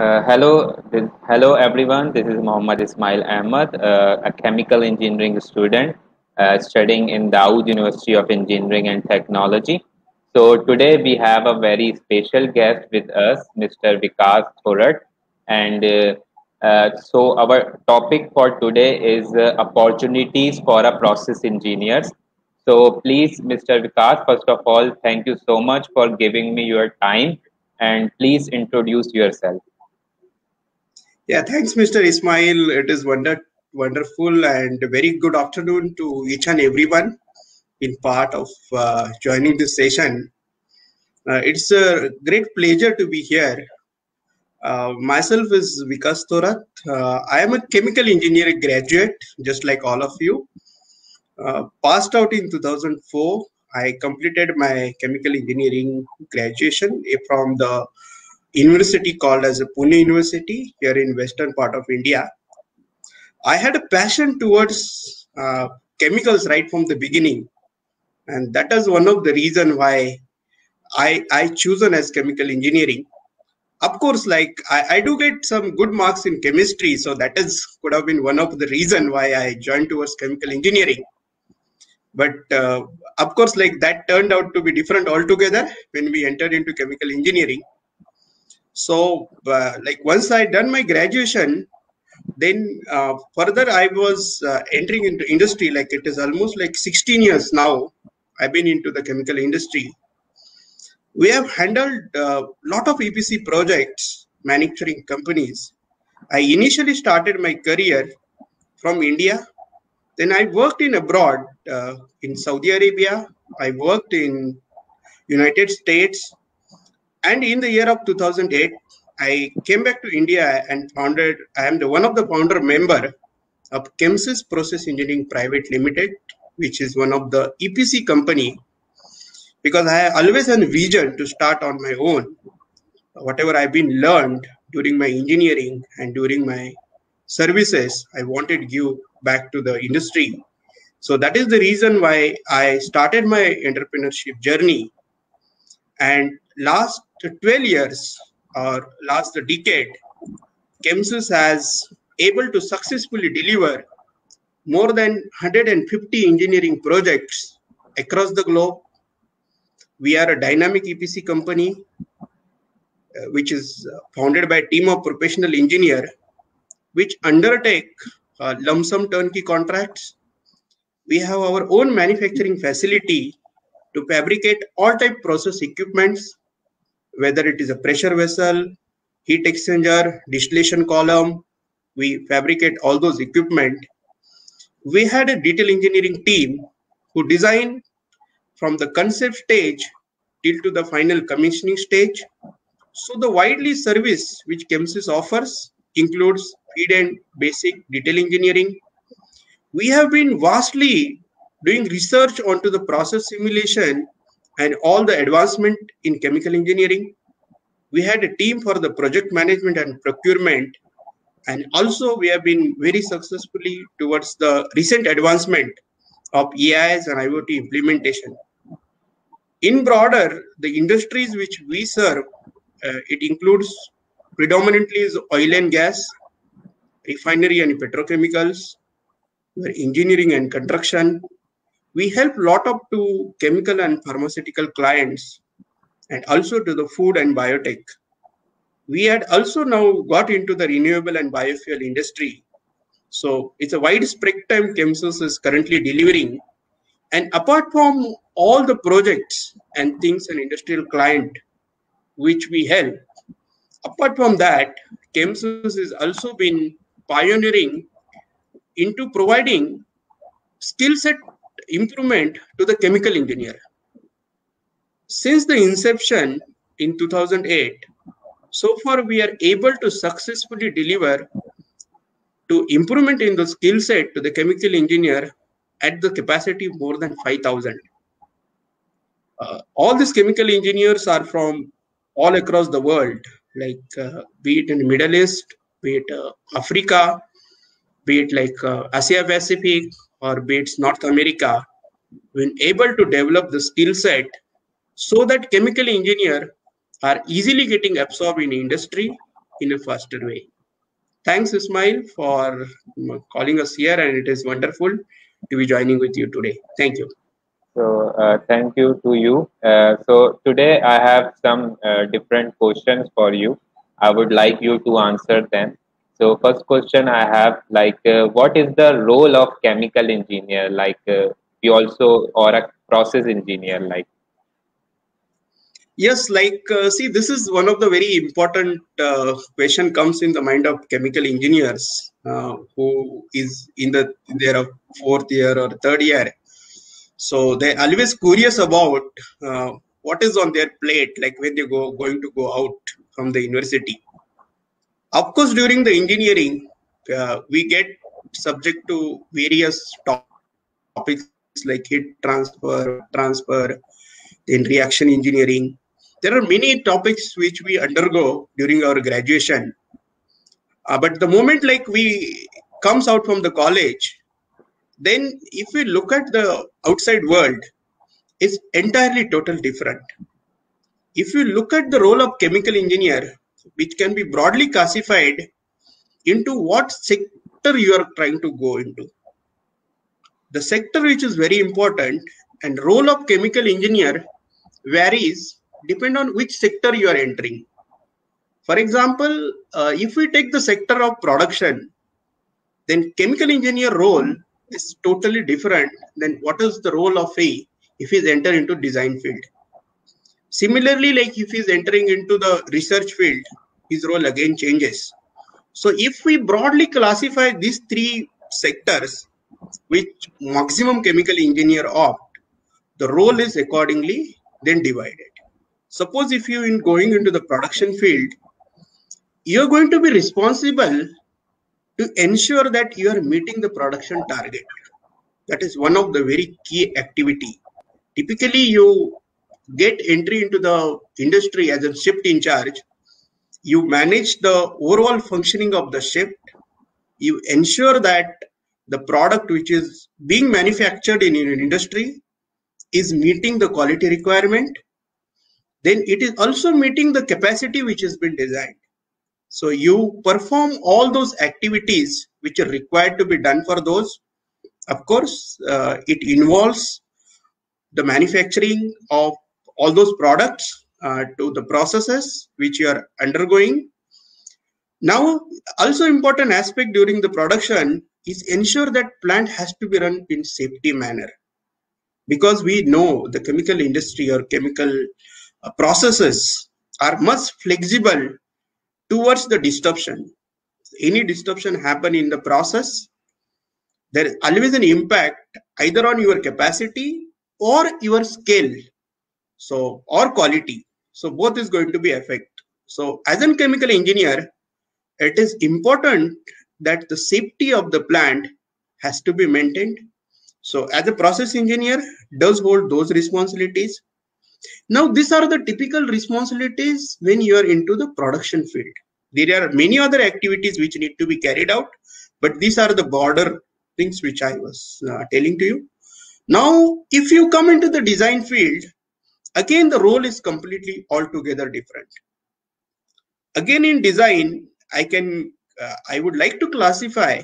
Hello everyone. This is Mohammad Ismail Ahmad, a chemical engineering student studying in Dawood University of Engineering and Technology. So today we have a very special guest with us, Mr. Vikas Thorat, and so our topic for today is opportunities for a process engineers. So please, Mr. Vikas, first of all, thank you so much for giving me your time, and please introduce yourself. Yeah, thanks, Mr. Ismail. It is wonderful and a very good afternoon to each and everyone in part of joining this session. It's a great pleasure to be here. Myself is Vikas Thorat. I am a chemical engineering graduate, just like all of you. Passed out in 2004. I completed my chemical engineering graduation from the university called as a Pune University here in western part of India. I had a passion towards chemicals right from the beginning, and that is one of the reason why I chosen as chemical engineering. Of course, like I do get some good marks in chemistry, so that is could have been one of the reason why I joined towards chemical engineering. But of course, like that turned out to be different altogether when we entered into chemical engineering. So, like once I done my graduation, then further I was entering into industry. Like it is almost like 16 years now I've been into the chemical industry. We have handled a lot of EPC projects, manufacturing companies. I initially started my career from India. Then I worked in abroad in Saudi Arabia. I worked in United States. And in the year of 2008, I came back to India and I am the one of the founder member of Chemsys Process Engineering Private Limited, which is one of the EPC company, because I always had a vision to start on my own. Whatever I've been learned during my engineering and during my services, I wanted to give back to the industry. So that is the reason why I started my entrepreneurship journey. And last 12 years or last decade, Chemsys has able to successfully deliver more than 150 engineering projects across the globe. We are a dynamic EPC company, which is founded by a team of professional engineers, which undertake lump sum turnkey contracts. We have our own manufacturing facility to fabricate all type process equipments, whether it is a pressure vessel, heat exchanger, distillation column. We fabricate all those equipment. We had a detail engineering team who design from the concept stage till to the final commissioning stage. So the widely service which Chemsys offers includes feed and basic detail engineering. We have been vastly doing research onto the process simulation and all the advancement in chemical engineering. We had a team for the project management and procurement, and also we have been very successfully towards the recent advancement of AIs and IoT implementation. In broader, the industries which we serve, it includes predominantly is oil and gas, refinery and petrochemicals, engineering and construction. We help lot of to chemical and pharmaceutical clients, and also to the food and biotech. We had also now got into the renewable and biofuel industry. So it's a wide spectrum Chemsys is currently delivering. And apart from all the projects and things an industrial client which we help, apart from that, Chemsys has also been pioneering into providing skill set improvement to the chemical engineer. Since the inception in 2008, so far we are able to successfully deliver to improvement in the skill set to the chemical engineer at the capacity of more than 5,000. All these chemical engineers are from all across the world, like be it in the Middle East, be it Africa, be it like Asia Pacific, or be it North America, when able to develop the skill set so that chemical engineer are easily getting absorbed in industry in a faster way. Thanks, Ismail, for calling us here, and it is wonderful to be joining with you today. Thank you. So thank you to you. So today I have some different questions for you. I would like you to answer them. So first question I have, like, what is the role of chemical engineer? Like, we also, or a process engineer, like. Yes, see, this is one of the very important question comes in the mind of chemical engineers who is in their fourth year or third year. So they're always curious about what is on their plate, like when they going to go out from the university. Of course, during the engineering, we get subject to various topics like heat transfer, transfer, then reaction engineering. There are many topics which we undergo during our graduation. But the moment like we comes out from the college, then if we look at the outside world, it's entirely total different. If you look at the role of chemical engineer, which can be broadly classified into what sector you are trying to go into. The sector which is very important and role of chemical engineer varies depend on which sector you are entering. For example, if we take the sector of production, then chemical engineer role is totally different than what is the role of if he's enter into design field. Similarly, like if he's entering into the research field, his role again changes. So if we broadly classify these three sectors, which maximum chemical engineer opt, the role is accordingly then divided. Suppose if you in going into the production field, you're going to be responsible to ensure that you are meeting the production target. That is one of the very key activity. Typically, you get entry into the industry as a shift in charge. You manage the overall functioning of the shift. You ensure that the product which is being manufactured in an industry is meeting the quality requirement. Then it is also meeting the capacity which has been designed. So you perform all those activities which are required to be done for those. Of course, it involves the manufacturing of all those products to the processes which you are undergoing. Now, also important aspect during the production is ensure that plant has to be run in safety manner. Because we know the chemical industry or chemical processes are much flexible towards the disruption. Any disruption happen in the process, there is always an impact either on your capacity or your scale, so or quality. So both is going to be affect. So as a chemical engineer, it is important that the safety of the plant has to be maintained. So as a process engineer does hold those responsibilities. Now these are the typical responsibilities when you are into the production field. There are many other activities which need to be carried out, but these are the border things which I was telling to you. Now, if you come into the design field, again the role is completely altogether different. Again in design, I would like to classify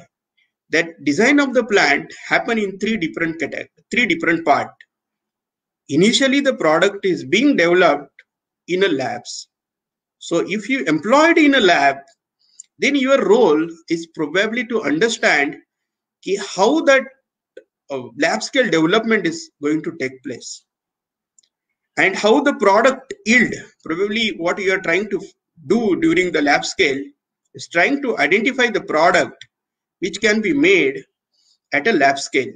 that design of the plant happen in three different parts. Initially, the product is being developed in a labs. So if you employed in a lab, then your role is probably to understand how that lab scale development is going to take place and how the product yield, probably what you are trying to do during the lab scale is trying to identify the product which can be made at a lab scale.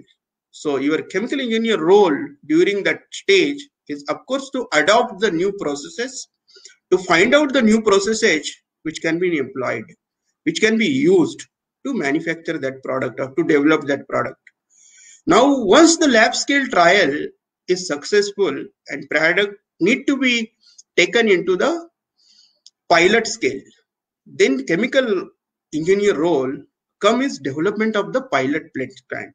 So your chemical engineer role during that stage is of course to adopt the new processes, to find out the new processes which can be employed, which can be used to manufacture that product or to develop that product. Now, once the lab scale trial is successful and product need to be taken into the pilot scale, then chemical engineer role comes development of the pilot plant.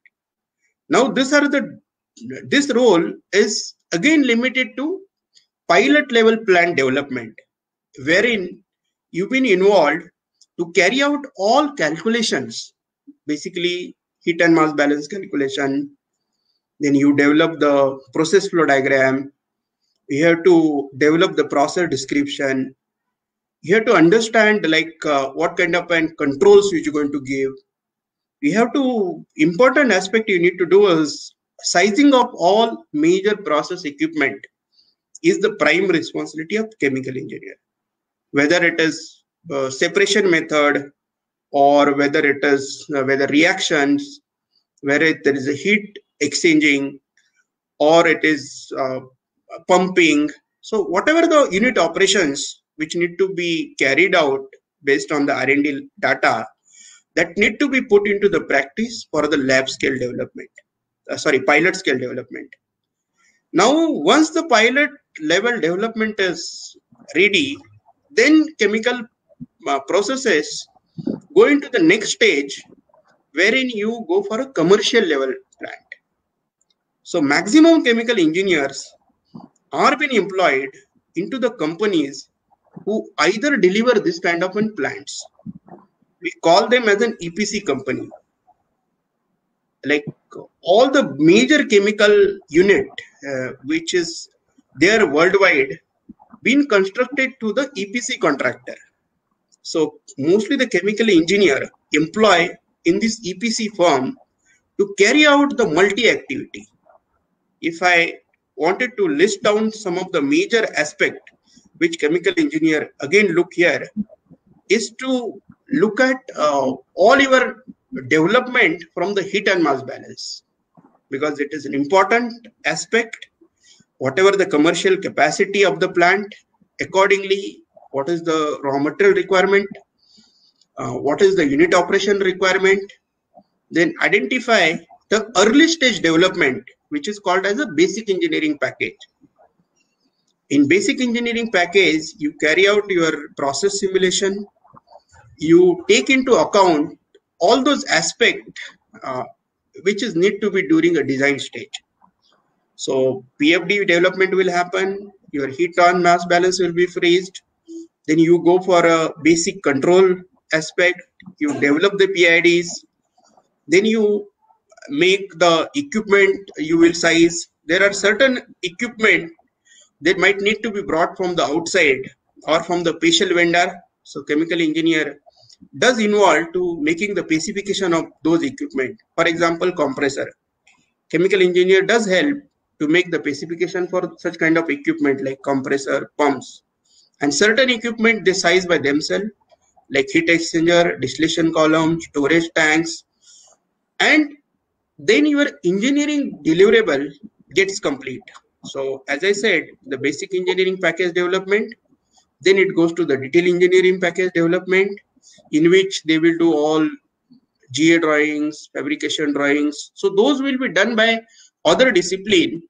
Now, this role is again limited to pilot level plant development, wherein you've been involved to carry out all calculations, basically heat and mass balance calculation. Then you develop the process flow diagram. You have to develop the process description. You have to understand what kind of controls which you're going to give. You have to, important aspect you need to do is sizing of all major process equipment is the prime responsibility of chemical engineer. Whether it is separation method, or whether it is whether reactions, whether there is a heat exchanging, or it is pumping. So whatever the unit operations which need to be carried out based on the R&D data, that need to be put into the practice for the lab scale development, pilot scale development. Now, once the pilot level development is ready, then chemical processes go into the next stage, wherein you go for a commercial level plant. So maximum chemical engineers are being employed into the companies who either deliver this kind of plants. We call them as an EPC company. Like all the major chemical unit which is there worldwide been constructed to the EPC contractor. So mostly the chemical engineer employ in this EPC firm to carry out the multi-activity. If I wanted to list down some of the major aspect which chemical engineer again look here, is to look at all your development from the heat and mass balance, because it is an important aspect. Whatever the commercial capacity of the plant, accordingly, what is the raw material requirement, what is the unit operation requirement, then identify the early stage development, which is called as a basic engineering package. In basic engineering package, you carry out your process simulation, you take into account all those aspects which is need to be during a design stage. So PFD development will happen, your heat on mass balance will be freezed, then you go for a basic control aspect, you develop the PIDs, then you make the equipment, you will size. There are certain equipment that might need to be brought from the outside or from the special vendor. So chemical engineer does involve to making the specification of those equipment. For example, compressor. Chemical engineer does help to make the specification for such kind of equipment like compressor, pumps. And certain equipment they size by themselves, like heat exchanger, distillation column, storage tanks. And then your engineering deliverable gets complete. So as I said, the basic engineering package development, then it goes to the detail engineering package development, in which they will do all GA drawings, fabrication drawings. So those will be done by other discipline,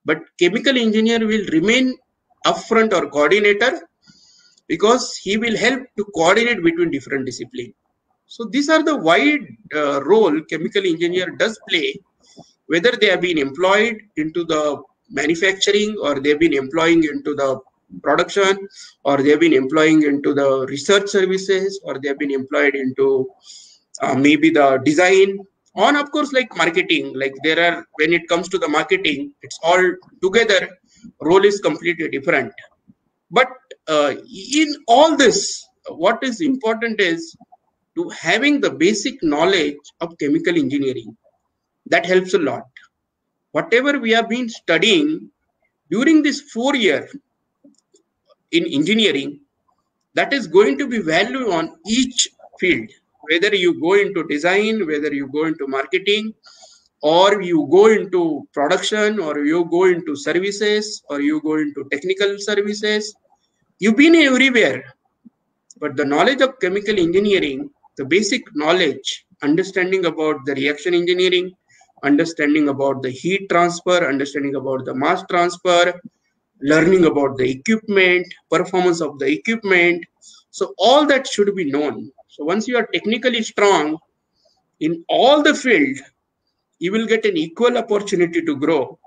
but chemical engineer will remain upfront or coordinator, because he will help to coordinate between different disciplines. So these are the wide role chemical engineer does play, whether they have been employed into the manufacturing, or they've been employing into the production, or they've been employing into the research services, or they've been employed into maybe the design, on of course like marketing. Like there are, when it comes to the marketing, it's all together, role is completely different. But in all this, what is important is to having the basic knowledge of chemical engineering. That helps a lot. Whatever we have been studying during this 4 year in engineering, that is going to be value on each field, whether you go into design, whether you go into marketing, or you go into production, or you go into services, or you go into technical services. You've been everywhere. But the knowledge of chemical engineering, the basic knowledge, understanding about the reaction engineering, understanding about the heat transfer, understanding about the mass transfer, learning about the equipment, performance of the equipment. So all that should be known. So once you are technically strong in all the field, you will get an equal opportunity to grow.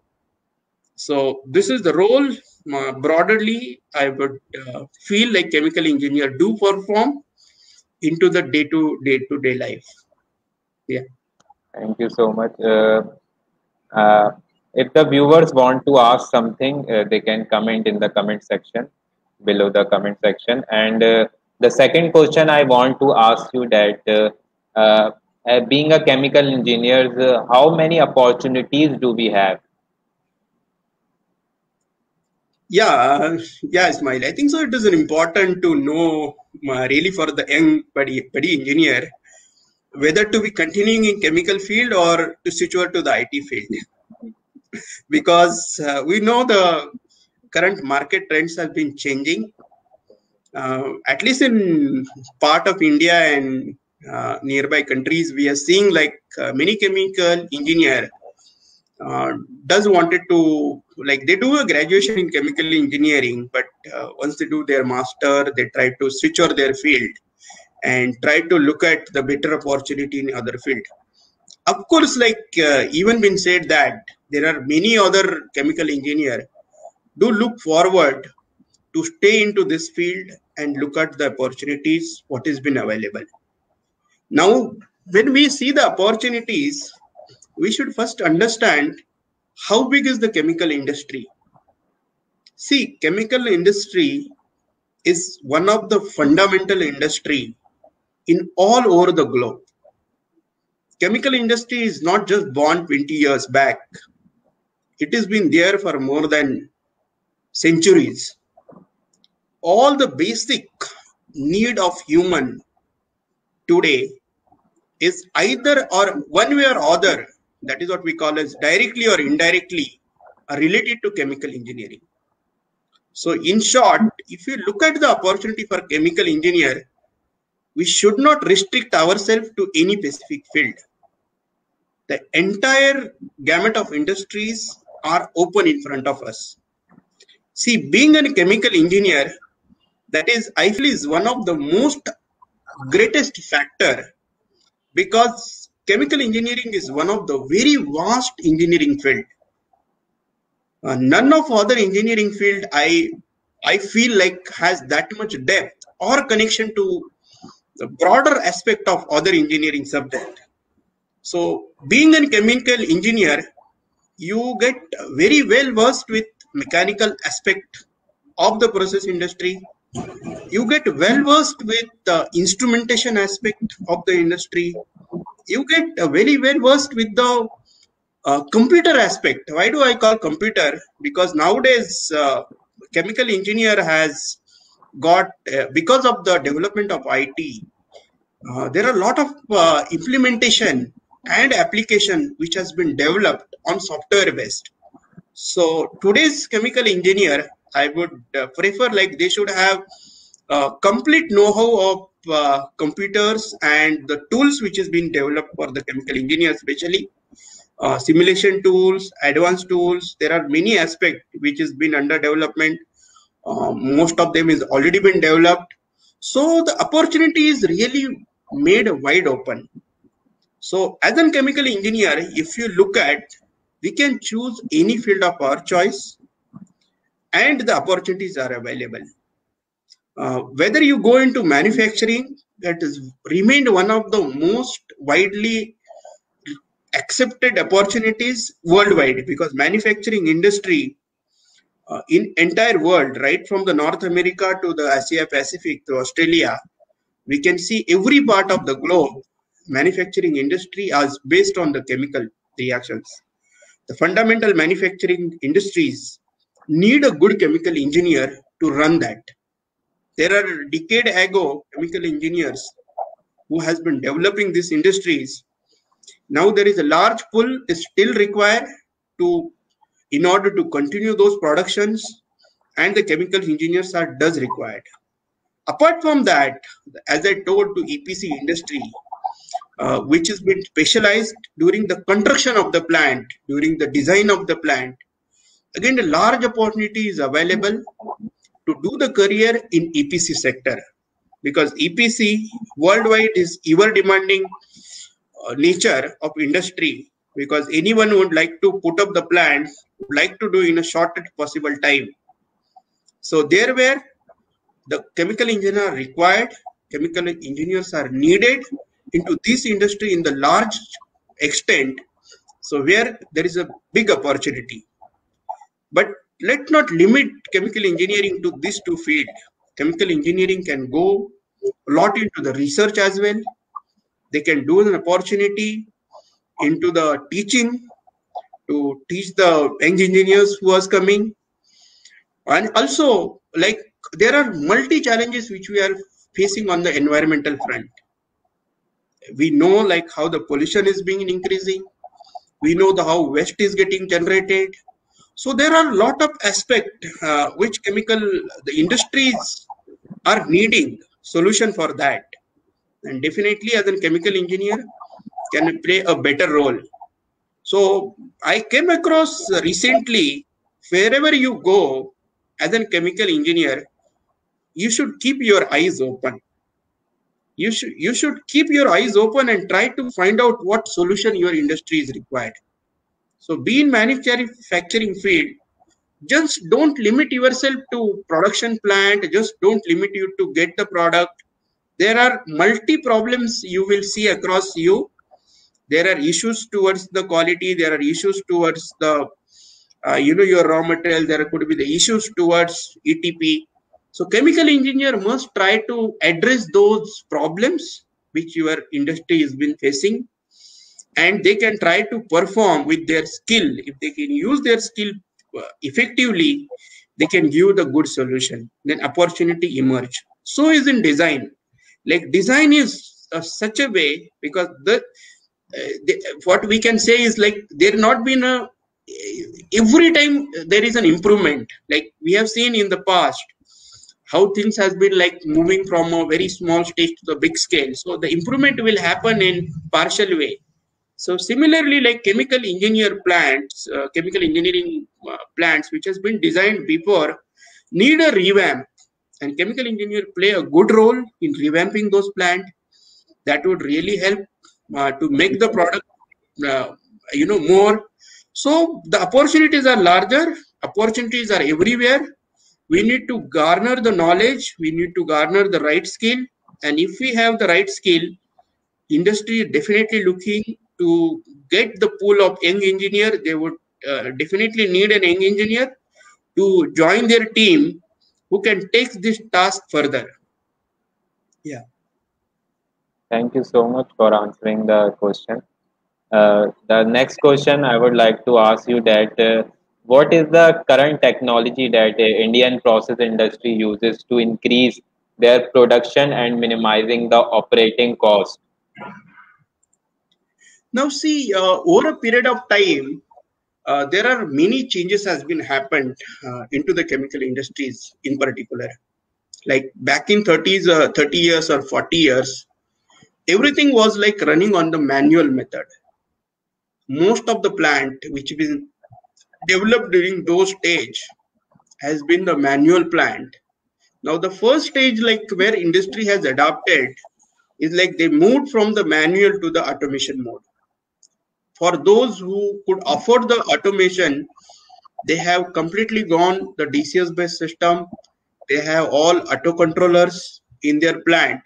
So this is the role broadly, I would feel like chemical engineer do perform into the day-to-day life. Yeah. Thank you so much. Uh, if the viewers want to ask something, they can comment in the comment section below the comment section. And the second question I want to ask you that being a chemical engineer, how many opportunities do we have? Yeah, Ismail. I think so. It is important to know really for the young buddy engineer whether to be continuing in chemical field or to switch over to the IT field, because we know the current market trends have been changing. At least in part of India and nearby countries, we are seeing like many chemical engineer does wanted to, like, they do a graduation in chemical engineering, but once they do their master, they try to switch over their field and try to look at the better opportunity in other field. Of course, like even been said that there are many other chemical engineer do look forward to stay into this field and look at the opportunities what has been available. Now, when we see the opportunities, we should first understand how big is the chemical industry. See, chemical industry is one of the fundamental industry in all over the globe. Chemical industry is not just born 20 years back. It has been there for more than centuries. All the basic need of human today is either or one way or other, that is what we call as directly or indirectly related to chemical engineering. So in short, if you look at the opportunity for chemical engineer, we should not restrict ourselves to any specific field. The entire gamut of industries are open in front of us. See, being a chemical engineer, that is, I feel, is one of the most greatest factor, because chemical engineering is one of the very vast engineering field. None of other engineering field I feel like has that much depth or connection to the broader aspect of other engineering subject. So being a chemical engineer, you get very well versed with mechanical aspect of the process industry. You get well versed with the instrumentation aspect of the industry. You get very well versed with the computer aspect. Why do I call computer? Because nowadays chemical engineer has got because of the development of IT, there are a lot of implementation and application which has been developed on software based. So today's chemical engineer, I would prefer like they should have complete know-how of computers and the tools which has been developed for the chemical engineer, especially simulation tools, advanced tools. There are many aspects which has been under development. Most of them is already been developed. So the opportunity is really made wide open. So as a chemical engineer, if you look at, we can choose any field of our choice and the opportunities are available. Whether you go into manufacturing, that has remained one of the most widely accepted opportunities worldwide, because manufacturing industry in entire world, right from the North America to the Asia Pacific to Australia, we can see every part of the globe, manufacturing industry is based on the chemical reactions. The fundamental manufacturing industries need a good chemical engineer to run that. There are decade ago chemical engineers who has been developing these industries. Now there is a large pull is still required to, in order to continue those productions, and the chemical engineers are does required. Apart from that, as I told, to EPC industry, which has been specialized during the construction of the plant, during the design of the plant. Again, a large opportunity is available to do the career in EPC sector, because EPC worldwide is ever demanding nature of industry, because anyone would like to put up the plant, would like to do in a shortest possible time. So there where the chemical engineers are required, chemical engineers are needed into this industry in the large extent. So where there is a big opportunity. But let's not limit chemical engineering to these two fields. Chemical engineering can go a lot into the research as well. They can do an opportunity into the teaching to teach the young engineers who are coming. And also, like, there are multi challenges which we are facing on the environmental front. We know like how the pollution is being increasing. We know the how waste is getting generated. So there are a lot of aspects which the industries are needing solution for that. And definitely as a chemical engineer can play a better role. So I came across recently, wherever you go as a chemical engineer, you should keep your eyes open. You should keep your eyes open and try to find out what solution your industry is required. So be in manufacturing field, just don't limit yourself to production plant, just don't limit you to get the product. There are multi problems you will see across you. There are issues towards the quality, there are issues towards the your raw material, there could be the issues towards ETP. So chemical engineer must try to address those problems which your industry has been facing, and they can try to perform with their skill. If they can use their skill effectively, they can give the good solution, then opportunity emerge. So is in design. Like design is such a way, because what we can say is like there not been a every time there is an improvement. Like we have seen in the past how things has been like moving from a very small stage to the big scale. So the improvement will happen in partial way. So similarly, like chemical engineering plants, which has been designed before, need a revamp, and chemical engineer play a good role in revamping those plants. That would really help to make the product, more. So the opportunities are larger. Opportunities are everywhere. We need to garner the knowledge. We need to garner the right skill, and if we have the right skill, industry is definitely looking to get the pool of young engineer. They would definitely need an young engineer to join their team who can take this task further. Yeah. Thank you so much for answering the question. The next question I would like to ask you that what is the current technology that Indian process industry uses to increase their production and minimizing the operating cost? Now see, over a period of time, there are many changes has been happened into the chemical industries in particular. Like back in 30 years or 40 years, everything was like running on the manual method. Most of the plant which been developed during those stage has been the manual plant. Now the first stage, like where industry has adopted, is like they moved from the manual to the automation mode. For those who could afford the automation, they have completely gone the DCS based system. They have all auto controllers in their plant.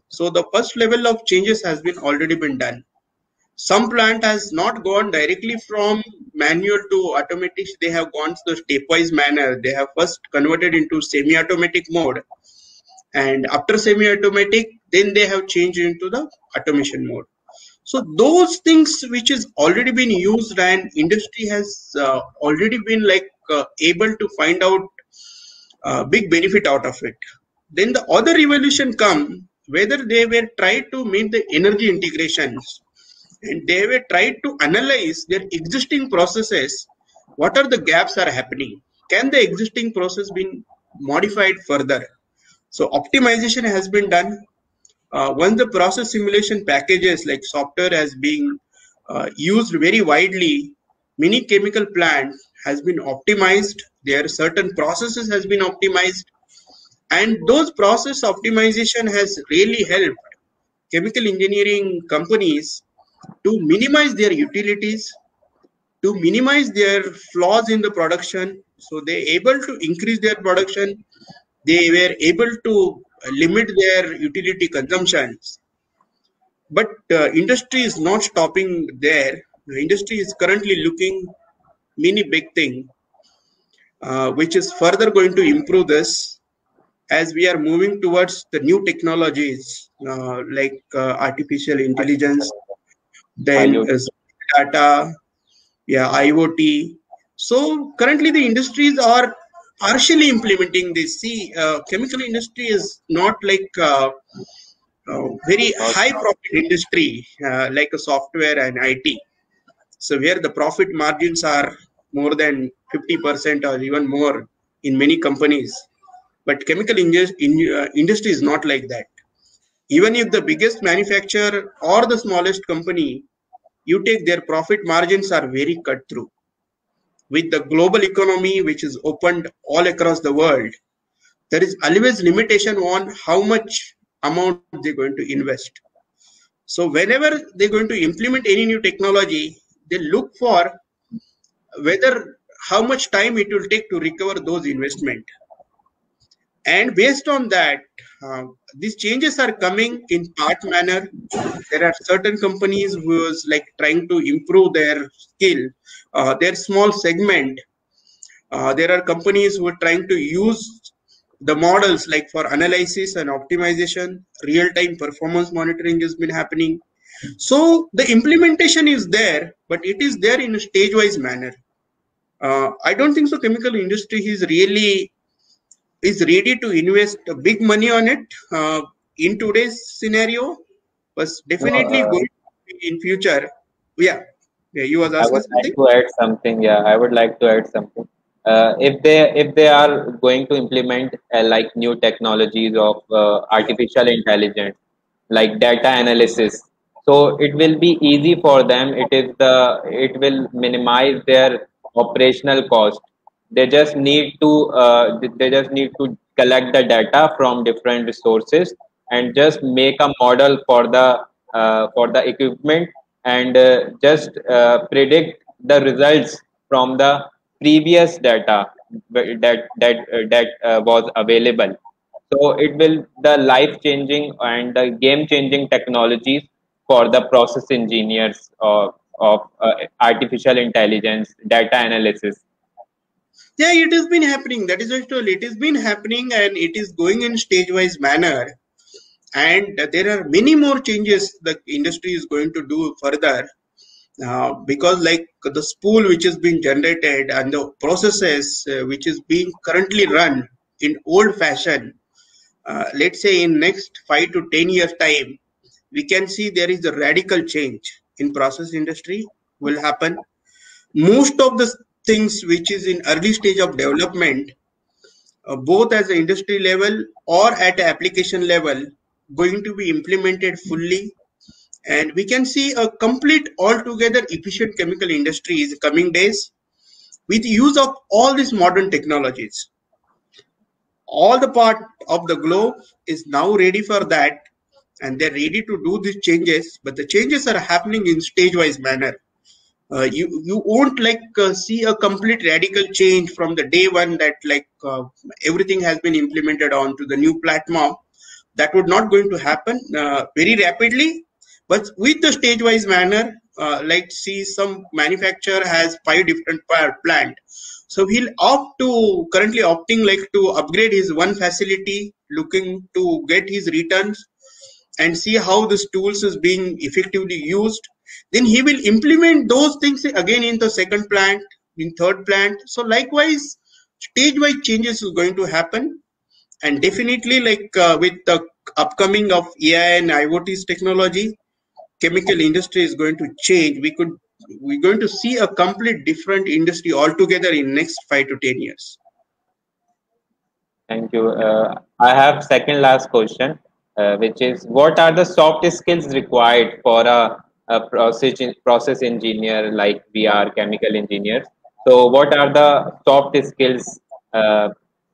So the first level of changes has been already been done. Some plant has not gone directly from manual to automatic. They have gone to the stepwise manner. They have first converted into semi-automatic mode, and after semi-automatic, then they have changed into the automation mode. So those things which is already been used, and industry has already been like able to find out big benefit out of it. Then the other revolution come, whether they were tried to meet the energy integrations, and they were tried to analyze their existing processes. What are the gaps are happening? Can the existing process be modified further? So optimization has been done. Once the process simulation packages like software has been used very widely, many chemical plant has been optimized. There are certain processes has been optimized, and those process optimization has really helped chemical engineering companies to minimize their utilities, to minimize their flaws in the production. So they able to increase their production. They were able to limit their utility consumptions. But industry is not stopping there. The industry is currently looking many big thing, which is further going to improve this as we are moving towards the new technologies like artificial intelligence, then IoT. data, yeah, IoT. So currently the industries are partially implementing this. See, chemical industry is not like very Not high profit industry like a software and IT. So where the profit margins are more than 50% or even more in many companies. But chemical industry is not like that. Even if the biggest manufacturer or the smallest company, you take their profit margins are very cut through. With the global economy, which is opened all across the world, there is always limitation on how much amount they're going to invest. So whenever they're going to implement any new technology, they look for whether how much time it will take to recover those investment. And based on that, these changes are coming in part manner. There are certain companies who is like trying to improve their skill, their small segment. There are companies who are trying to use the models like for analysis and optimization. Real-time performance monitoring has been happening. So the implementation is there, but it is there in a stage-wise manner. I don't think so. Chemical industry is ready to invest a big money on it in today's scenario, but No, definitely going to be in future. Yeah, yeah. You was I asking would like something. to add something. Yeah, I would like to add something. If they are going to implement like new technologies of artificial intelligence, like data analysis, so it will be easy for them. It will minimize their operational cost. They just need to collect the data from different resources and just make a model for the equipment, and just predict the results from the previous data that was available. So it will the life changing and the game changing technologies for the process engineers of artificial intelligence data analysis. Yeah, it has been happening. That is actually it has been happening, and it is going in stage-wise manner. And there are many more changes the industry is going to do further because like the spool which is being generated and the processes which is being currently run in old fashion, let's say in next 5 to 10 years time, we can see there is a radical change in process industry will happen. Most of the things which is in early stage of development, both as the industry level or at application level, going to be implemented fully, and we can see a complete altogether efficient chemical industry in the coming days with use of all these modern technologies. All the part of the globe is now ready for that, and they're ready to do these changes, but the changes are happening in stage-wise manner. You won't like see a complete radical change from the day one that like everything has been implemented onto the new platform. That would not going to happen very rapidly, but with the stage-wise manner. Like see some manufacturer has 5 different plant, so he'll opt to currently opting like to upgrade his one facility, looking to get his returns and see how this tools is being effectively used. Then he will implement those things again in the second plant, in third plant. So likewise, stage-wise changes is going to happen, and definitely like with the upcoming of AI and IoT's technology, chemical industry is going to change. We're going to see a complete different industry altogether in next 5 to 10 years. Thank you. I have second last question, which is what are the soft skills required for a process engineer like we are chemical engineers? So, what are the soft skills,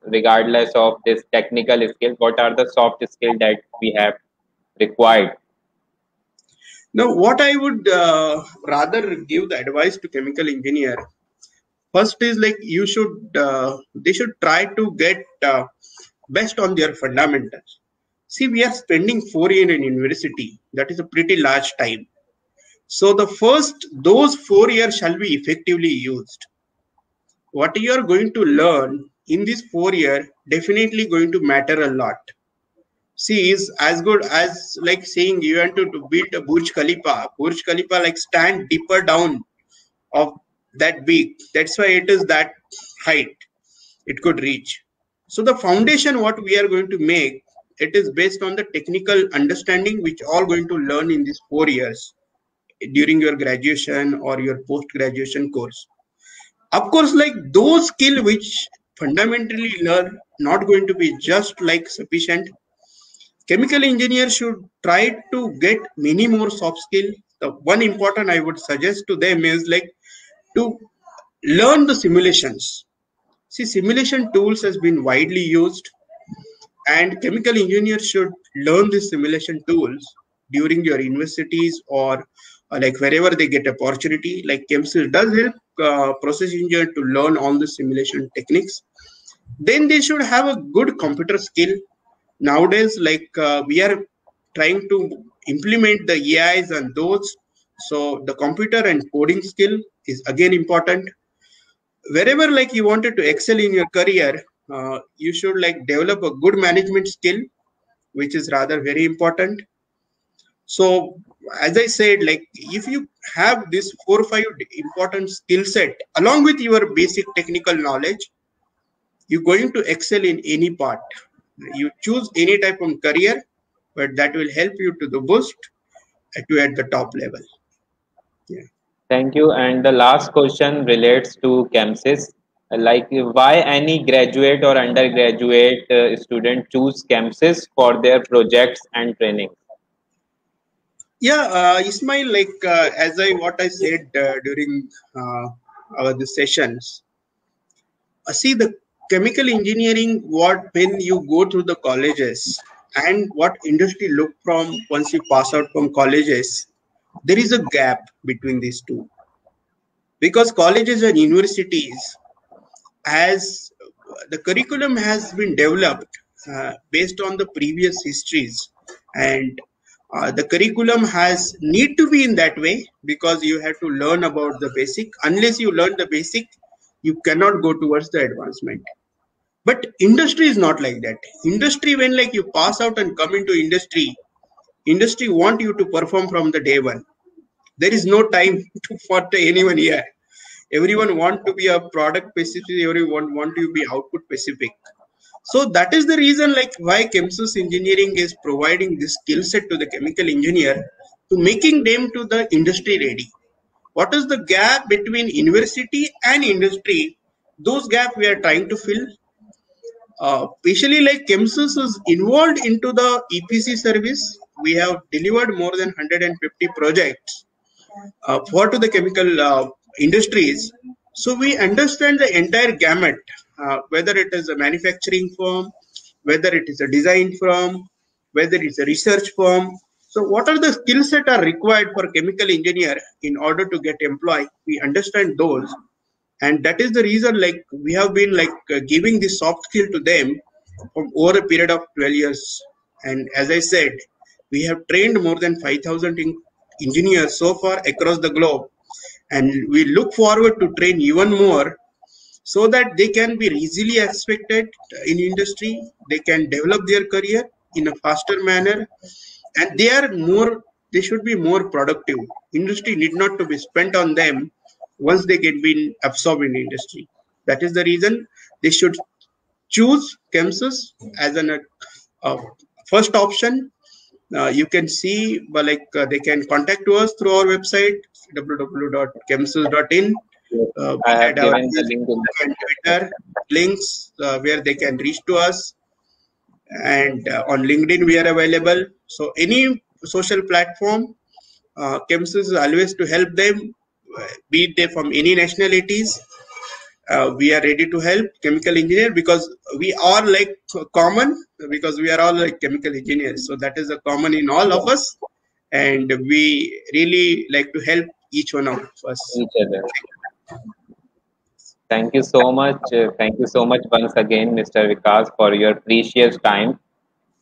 regardless of this technical skill? What are the soft skills that we have required? Now, what I would rather give the advice to chemical engineer, First is like they should try to get best on their fundamentals. See, we are spending 4 years in university. That is a pretty large time. So those 4 years shall be effectively used. What you are going to learn in this 4 year definitely going to matter a lot. See, is as good as like saying you want to build a Burj Khalifa. Burj Khalifa like stand deeper down of that big. That's why it is that height it could reach. So the foundation what we are going to make, it is based on the technical understanding which all going to learn in these 4 years during your graduation or your post graduation course. Of course, like those skill which fundamentally learn not going to be just like sufficient. Chemical engineers should try to get many more soft skill. The one important I would suggest to them is like to learn the simulations. See, simulation tools has been widely used, and chemical engineers should learn these simulation tools during your universities or like wherever they get opportunity. Like ChemSys does help process engineer to learn all the simulation techniques. Then they should have a good computer skill. Nowadays, like we are trying to implement the AIs and those, so the computer and coding skill is again important. Wherever like you wanted to excel in your career, you should like develop a good management skill, which is rather very important. So as I said, like if you have this 4 or 5 important skill set along with your basic technical knowledge, you're going to excel in any part. You choose any type of career, but that will help you to the boost to at the top level. Yeah. Thank you. And the last question relates to ChemSys. Like, why any graduate or undergraduate student choose ChemSys for their projects and training? Yeah, Ismail, like as I said during our the sessions, see the chemical engineering. What when you go through the colleges and what industry look from once you pass out from colleges, there is a gap between these two because colleges and universities as the curriculum has been developed based on the previous histories and the curriculum has need to be in that way because you have to learn about the basic. Unless you learn the basic, you cannot go towards the advancement. But industry is not like that. Industry, when like you pass out and come into industry want you to perform from the day one. There is no time for anyone here. Everyone want to be a product specific, everyone want to be output specific. So that is the reason like why ChemSys engineering is providing this skill set to the chemical engineer to making them to the industry ready. What is the gap between university and industry? Those gap we are trying to fill. Especially like ChemSys is involved into the EPC service. We have delivered more than 150 projects for to the chemical industries. So we understand the entire gamut, whether it is a manufacturing firm, whether it is a design firm, whether it's a research firm. So what are the skill set are required for chemical engineer in order to get employed? We understand those, and that is the reason like we have been like giving this soft skill to them from over a period of 12 years. And as I said, we have trained more than 5,000 engineers so far across the globe, and we look forward to train even more so that they can be easily expected in industry. They can develop their career in a faster manner, and they should be more productive. Industry need not to be spent on them once they get been absorbed in industry. That is the reason they should choose ChemSys as an first option. You can see, but like they can contact to us through our website www.chemsys.in. We I have had our given the link in the and Twitter links where they can reach to us, and on LinkedIn we are available. So any social platform, ChemSys is always to help them, be they from any nationalities. We are ready to help chemical engineer because we are like common because we are all like chemical engineers. So that is a common in all of us, and we really like to help each one of us. each other. Thank you so much. Thank you so much once again, Mr. Vikas, for your precious time.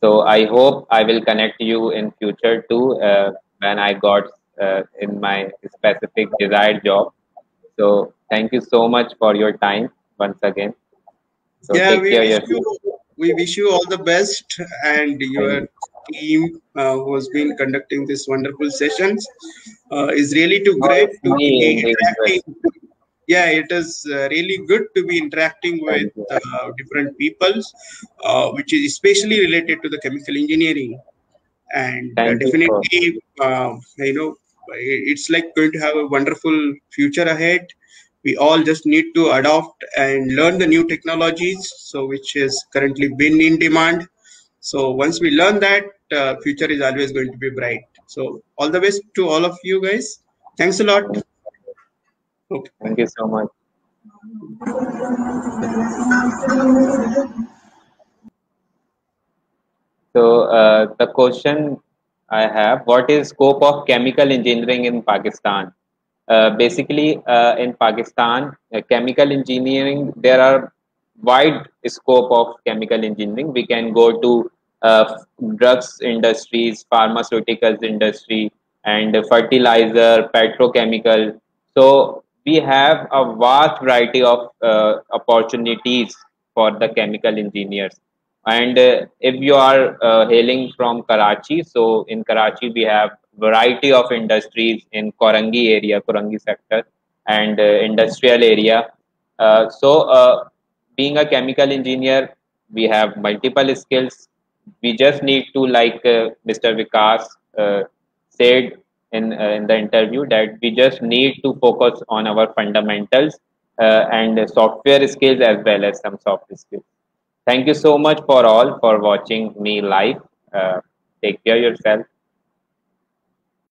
So I hope I will connect you in future too when I got in my specific desired job. So thank you so much for your time once again. So Yeah, take care yourself. we wish you all the best, and your Thank team who has been conducting this wonderful sessions is really too No, great it's to me be individually. interacting. Yeah, it is really good to be interacting with Thank you. different peoples, which is especially related to the chemical engineering. And Thank you for definitely, it's like going to have a wonderful future ahead. We all just need to adopt and learn the new technologies, so which is currently been in demand. So once we learn that, future is always going to be bright. So all the best to all of you guys. Thanks a lot. Okay, thank bye. you so much. So the question I have: what is scope of chemical engineering in Pakistan? Basically, in Pakistan, chemical engineering, there are wide scope of chemical engineering. We can go to drugs industries, pharmaceuticals industry, and fertilizer, petrochemical. So we have a vast variety of opportunities for the chemical engineers. And if you are hailing from Karachi, so in Karachi we have variety of industries in Korangi area, Korangi sector, and industrial area. Being a chemical engineer, we have multiple skills. We just need to, like Mr. Vikas said in the interview, that we just need to focus on our fundamentals and software skills as well as some soft skills. Thank you so much for all for watching me live. Take care yourself.